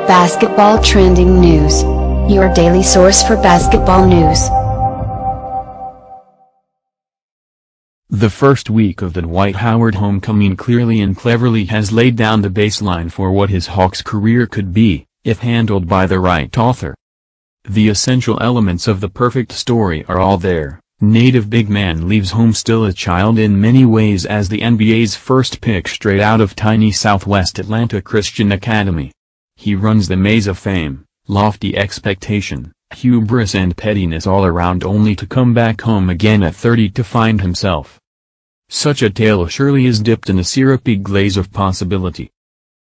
Basketball trending news. Your daily source for basketball news. The first week of the Dwight Howard homecoming clearly and cleverly has laid down the baseline for what his Hawks career could be, if handled by the right author. The essential elements of the perfect story are all there. Native big man leaves home still a child in many ways as the NBA's first pick straight out of tiny Southwest Atlanta Christian Academy. He runs the maze of fame, lofty expectation, hubris and pettiness all around only to come back home again at 30 to find himself. Such a tale surely is dipped in a syrupy glaze of possibility.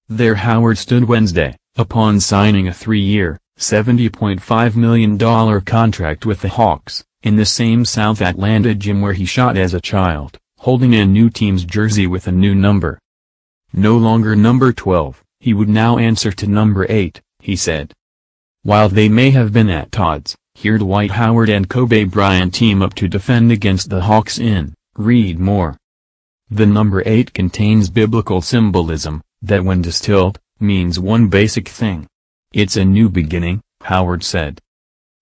There Howard stood Wednesday, upon signing a 3-year, $70.5 million contract with the Hawks, in the same South Atlanta gym where he shot as a child, holding a new team's jersey with a new number. No longer number 12, he would now answer to number 8, he said. While they may have been at odds, here Dwight Howard and Kobe Bryant team up to defend against the Hawks in, read more. The number 8 contains biblical symbolism, that when distilled, means one basic thing. It's a new beginning, Howard said.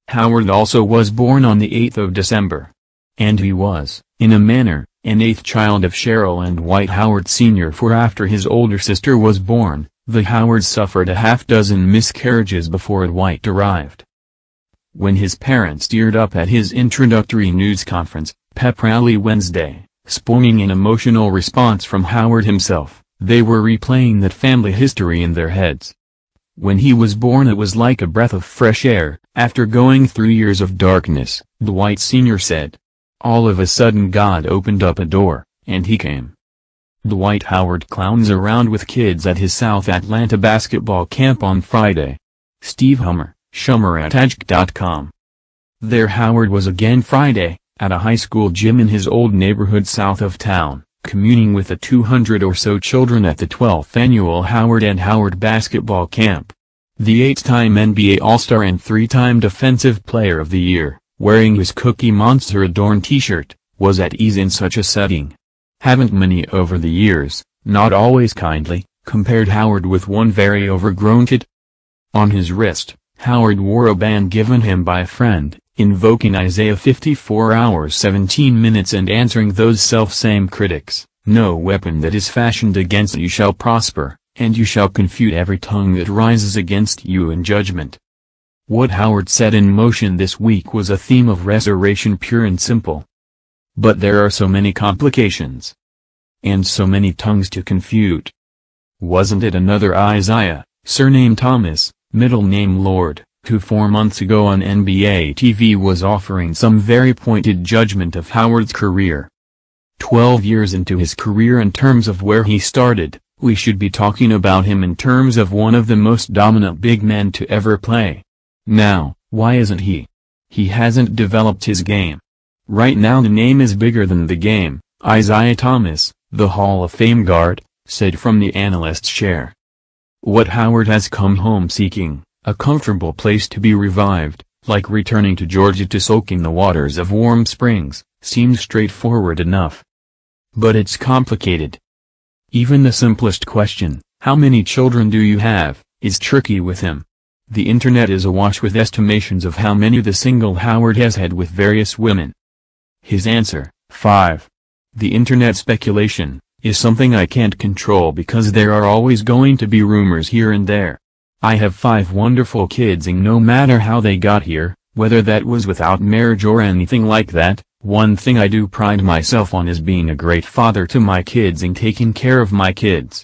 Howard also was born on the 8th of December. And he was, in a manner, an 8th child of Cheryl and Dwight Howard Sr. For after his older sister was born, the Howards suffered a half-dozen miscarriages before Dwight arrived. When his parents teared up at his introductory news conference, pep rally Wednesday, spawning an emotional response from Howard himself, they were replaying that family history in their heads. When he was born it was like a breath of fresh air, after going through years of darkness, Dwight Sr. said. All of a sudden God opened up a door, and he came. Dwight Howard clowns around with kids at his South Atlanta basketball camp on Friday. Steve Hummer, Shummer@ajk.com. There Howard was again Friday, at a high school gym in his old neighborhood south of town, communing with the 200 or so children at the 12th annual Howard and Howard basketball camp. The 8-time NBA All-Star and 3-time Defensive Player of the Year, wearing his Cookie Monster-adorned t-shirt, was at ease in such a setting. Haven't many over the years, not always kindly, compared Howard with one very overgrown kid. On his wrist, Howard wore a band given him by a friend, invoking Isaiah 54 hours 17 minutes and answering those self-same critics, no weapon that is fashioned against you shall prosper, and you shall confute every tongue that rises against you in judgment. What Howard set in motion this week was a theme of restoration pure and simple. But there are so many complications. And so many tongues to confute. Wasn't it another Isaiah, surname Thomas, middle name Lord, who 4 months ago on NBA TV was offering some very pointed judgment of Howard's career? 12 years into his career in terms of where he started, we should be talking about him in terms of one of the most dominant big men to ever play. Now, why isn't he? He hasn't developed his game. Right now the name is bigger than the game, Isaiah Thomas, the Hall of Fame guard, said from the analyst's chair. What Howard has come home seeking, a comfortable place to be revived, like returning to Georgia to soak in the waters of warm springs, seems straightforward enough. But it's complicated. Even the simplest question, how many children do you have, is tricky with him. The internet is awash with estimations of how many the single Howard has had with various women. His answer, 5. The internet speculation, is something I can't control because there are always going to be rumors here and there. I have 5 wonderful kids and no matter how they got here, whether that was without marriage or anything like that, one thing I do pride myself on is being a great father to my kids and taking care of my kids.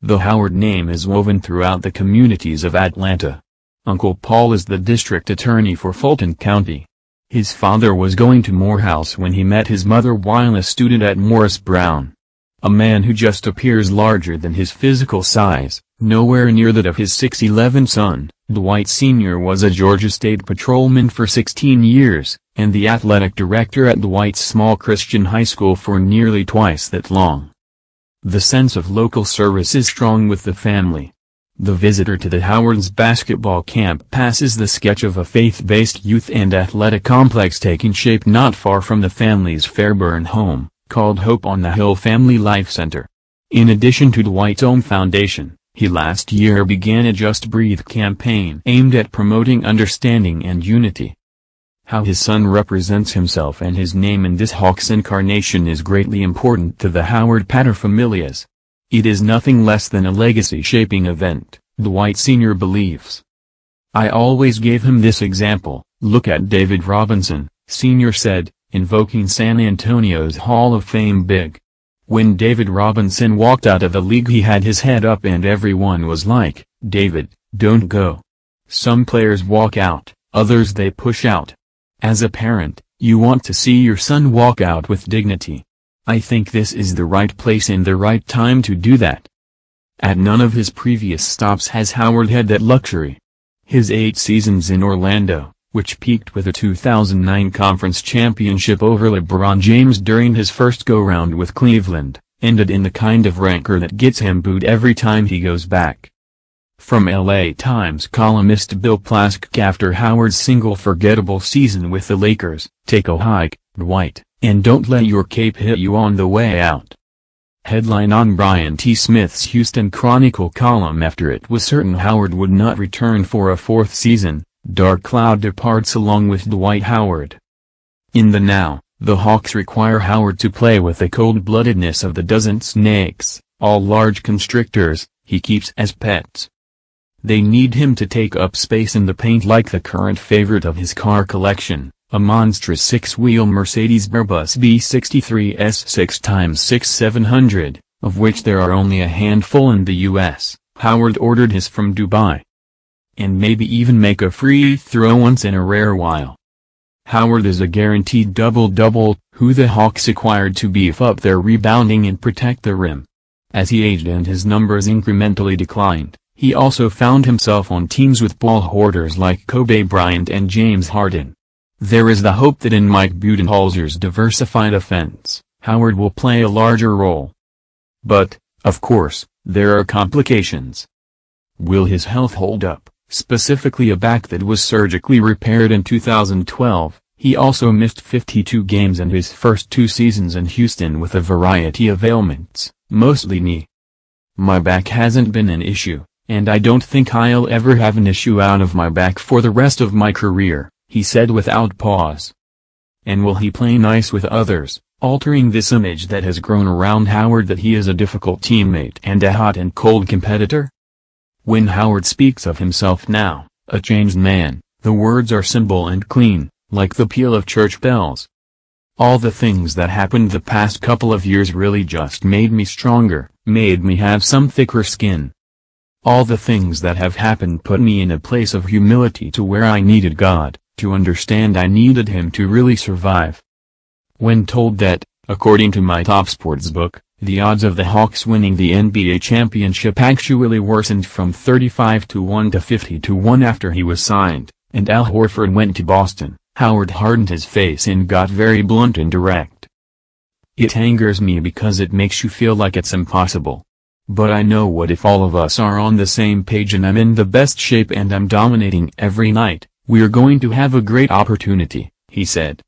The Howard name is woven throughout the communities of Atlanta. Uncle Paul is the district attorney for Fulton County. His father was going to Morehouse when he met his mother while a student at Morris Brown. A man who just appears larger than his physical size, nowhere near that of his 6'11" son. Dwight Sr. was a Georgia State patrolman for 16 years, and the athletic director at Dwight's small Christian high school for nearly twice that long. The sense of local service is strong with the family. The visitor to the Howard's basketball camp passes the sketch of a faith-based youth and athletic complex taking shape not far from the family's Fairburn home, called Hope on the Hill Family Life Center. In addition to Dwight's own foundation, He last year began a Just Breathe campaign aimed at promoting understanding and unity. How his son represents himself and his name in this Hawks incarnation is greatly important to the Howard paterfamilias. It is nothing less than a legacy-shaping event, Dwight Sr. believes. I always gave him this example. Look at David Robinson, Sr. said, invoking San Antonio's Hall of Fame big. When David Robinson walked out of the league he had his head up and everyone was like, "David, don't go." Some players walk out, others they push out. As a parent, you want to see your son walk out with dignity. I think this is the right place and the right time to do that. At none of his previous stops has Howard had that luxury. His 8 seasons in Orlando, which peaked with a 2009 conference championship over LeBron James during his first go-round with Cleveland, ended in the kind of rancor that gets him booed every time he goes back. From LA Times columnist Bill Plaskett after Howard's single forgettable season with the Lakers, "Take a hike, Dwight, and don't let your cape hit you on the way out." Headline on Brian T. Smith's Houston Chronicle column after it was certain Howard would not return for a 4th season, dark cloud departs along with Dwight Howard. In the now, the Hawks require Howard to play with the cold-bloodedness of the dozen snakes, all large constrictors, he keeps as pets. They need him to take up space in the paint like the current favorite of his car collection, a monstrous 6-wheel Mercedes-Benz B63 S6x6 700, of which there are only a handful in the U.S., Howard ordered his from Dubai. And maybe even make a free throw once in a rare while. Howard is a guaranteed double-double, who the Hawks acquired to beef up their rebounding and protect the rim. As he aged and his numbers incrementally declined, he also found himself on teams with ball hoarders like Kobe Bryant and James Harden. There is the hope that in Mike Budenholzer's diversified offense, Howard will play a larger role. But, of course, there are complications. Will his health hold up, specifically a back that was surgically repaired in 2012? He also missed 52 games in his first 2 seasons in Houston with a variety of ailments, mostly knee. "My back hasn't been an issue, and I don't think I'll ever have an issue out of my back for the rest of my career," he said without pause. And will he play nice with others, altering this image that has grown around Howard that he is a difficult teammate and a hot and cold competitor? When Howard speaks of himself now, a changed man, the words are simple and clean, like the peal of church bells. "All the things that happened the past couple of years really just made me stronger, made me have some thicker skin. All the things that have happened put me in a place of humility to where I needed God, to understand I needed Him to really survive." When told that, according to my Top Sports book, the odds of the Hawks winning the NBA championship actually worsened from 35-1 to 50-1 after he was signed, and Al Horford went to Boston, Howard hardened his face and got very blunt and direct. "It angers me because it makes you feel like it's impossible. But I know what if all of us are on the same page and I'm in the best shape and I'm dominating every night, we're going to have a great opportunity," he said.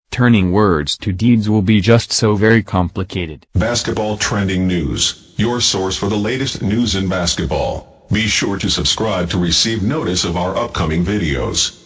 Turning words to deeds will be just so very complicated. Basketball Trending News, your source for the latest news in basketball. Be sure to subscribe to receive notice of our upcoming videos.